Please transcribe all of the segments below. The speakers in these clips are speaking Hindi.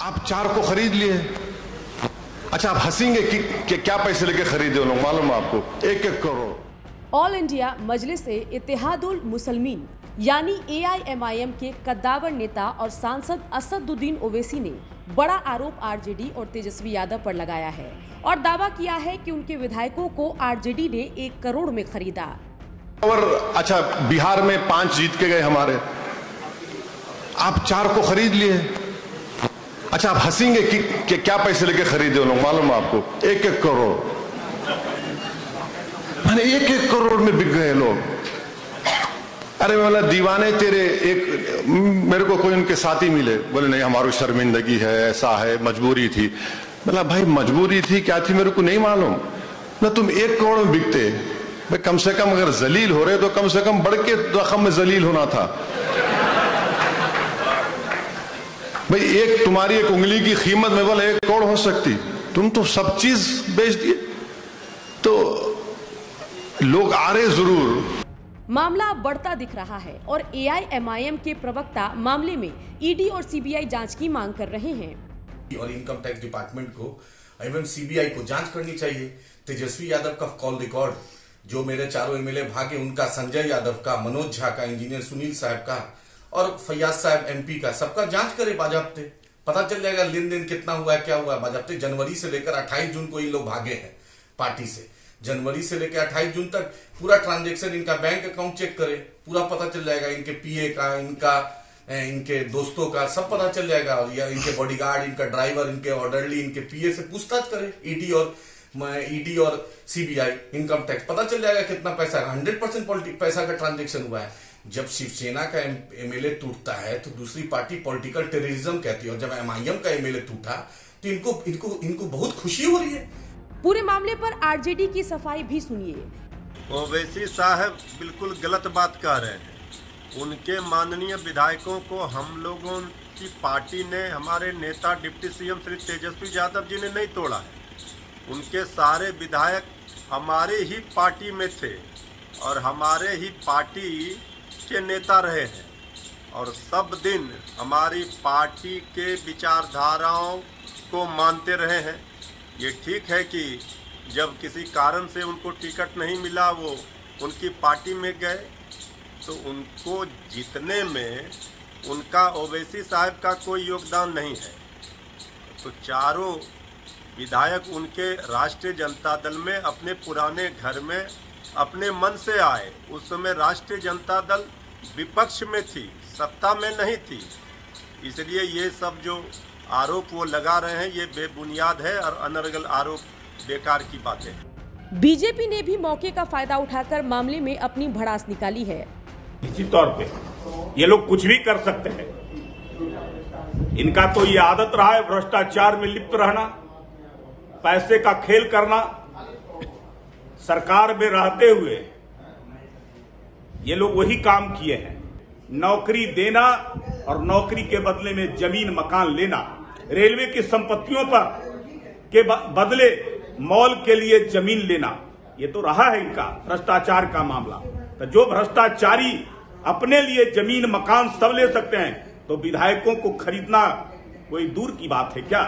आप 4 को खरीद लिए। अच्छा, आप हंसेंगे कि क्या पैसे लेके खरीदे हो लोग, मालूम है आपको, 1-1 करोड़। ऑल इंडिया मजलिस-ए-इत्तेहादुल मुसलमीन यानी AIMIM के कद्दावर नेता और सांसद असदुद्दीन ओवैसी ने बड़ा आरोप आरजेडी और तेजस्वी यादव पर लगाया है और दावा किया है कि उनके विधायकों को आरजेडी ने 1 करोड़ में खरीदा। और अच्छा, बिहार में 5 जीत के गए हमारे, आप 4 को खरीद लिए। अच्छा, आप हंसेंगे कि क्या पैसे लेके खरीदे हो लोग, मालूम है आपको, 1-1 करोड़। माने 1-1 करोड़ में बिक गए लोग। अरे बोला दीवाने तेरे, एक मेरे को कोई उनके साथी मिले, बोले नहीं हमारी शर्मिंदगी है, ऐसा है, मजबूरी थी। बोला भाई मजबूरी थी क्या थी मेरे को नहीं मालूम ना, तुम 1 करोड़ में बिकते भाई, कम से कम अगर जलील हो रहे तो कम से कम बढ़ के रकम में जलील होना था भाई। तुम्हारी एक उंगली की कीमत में बोले 1 करोड़ हो सकती, तुम तो सब चीज बेच दिए। तो लोग आ रहे जरूर। मामला बढ़ता दिख रहा है और AIMIM के प्रवक्ता मामले में ED और CBI जांच की मांग कर रहे हैं। और इनकम टैक्स डिपार्टमेंट को एवं CBI को जांच करनी चाहिए। तेजस्वी यादव का कॉल रिकॉर्ड, जो मेरे 4 MLA भागे, उनका, संजय यादव का, मनोज झा का, इंजीनियर सुनील साहब का और फैयाज साहब MP का, सबका जांच करे बाजाब्ते। पता चल जाएगा लेन देन कितना हुआ है, क्या हुआ है बाजाब्ते। जनवरी से लेकर 28 जून को ये लोग भागे हैं पार्टी से। जनवरी से लेकर 28 जून तक पूरा ट्रांजैक्शन, इनका बैंक अकाउंट चेक करे, पूरा पता चल जाएगा। इनके PA का, इनके दोस्तों का सब पता चल जाएगा। और या इनके बॉडीगार्ड, इनका ड्राइवर, इनके ऑर्डरली, इनके PA से पूछताछ करे। ED और CBI, इनकम टैक्स, पता चल जाएगा कितना पैसा, 100% पैसा का ट्रांजेक्शन हुआ है। जब शिवसेना का MLA टूटता है तो दूसरी पार्टी पॉलिटिकल टेररिज्म कहती है, और जब MIM का MLA टूटा तो इनको बहुत खुशी हो रही है। पूरे मामले पर आरजेडी की सफाई भी सुनिए। ओवैसी साहब बिल्कुल गलत बात कह रहे हैं। उनके माननीय विधायकों को हम लोगों की पार्टी ने, हमारे नेता डिप्टी CM श्री तेजस्वी यादव जी ने नहीं तोड़ा है। उनके सारे विधायक हमारे ही पार्टी में थे और हमारे ही पार्टी के नेता रहे हैं और सब दिन हमारी पार्टी के विचारधाराओं को मानते रहे हैं। ये ठीक है कि जब किसी कारण से उनको टिकट नहीं मिला, वो उनकी पार्टी में गए, तो उनको जीतने में उनका ओवैसी साहब का कोई योगदान नहीं है। तो चारों विधायक उनके राष्ट्रीय जनता दल में अपने पुराने घर में अपने मन से आए। उस समय राष्ट्रीय जनता दल विपक्ष में थी, सत्ता में नहीं थी। इसलिए ये सब जो आरोप वो लगा रहे हैं ये बेबुनियाद है और अनर्गल आरोप, बेकार की बातें हैं। बीजेपी ने भी मौके का फायदा उठाकर मामले में अपनी भड़ास निकाली है। निश्चित तौर पे ये लोग कुछ भी कर सकते हैं। इनका तो ये आदत रहा है भ्रष्टाचार में लिप्त रहना, पैसे का खेल करना। सरकार में रहते हुए ये लोग वही काम किए हैं, नौकरी देना और नौकरी के बदले में जमीन मकान लेना, रेलवे की संपत्तियों पर के बदले मॉल के लिए जमीन लेना, ये तो रहा है इनका भ्रष्टाचार का मामला। तो जो भ्रष्टाचारी अपने लिए जमीन मकान सब ले सकते हैं, तो विधायकों को खरीदना कोई दूर की बात है क्या।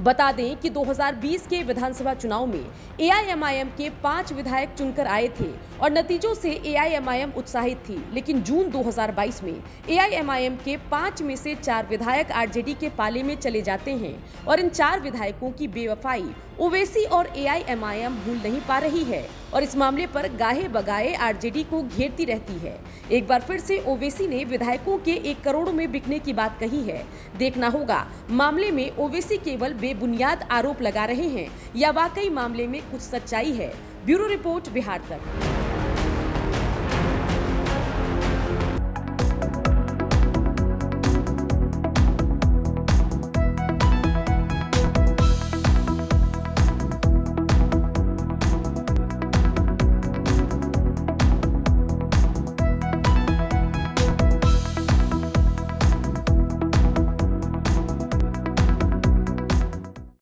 बता दें कि 2020 के विधानसभा चुनाव में AIMIM के 5 विधायक चुनकर आए थे और नतीजों से AIMIM उत्साहित थी। लेकिन जून 2022 में AIMIM के 5 में से 4 विधायक आरजेडी के पाले में चले जाते हैं और इन 4 विधायकों की बेवफाई ओवैसी और AIMIM भूल नहीं पा रही है और इस मामले पर गाहे बगाए आरजेडी को घेरती रहती है। एक बार फिर से ओवैसी ने विधायकों के 1 करोड़ में बिकने की बात कही है। देखना होगा मामले में ओवैसी केवल बेबुनियाद आरोप लगा रहे हैं या वाकई मामले में कुछ सच्चाई है। ब्यूरो रिपोर्ट, बिहार तक।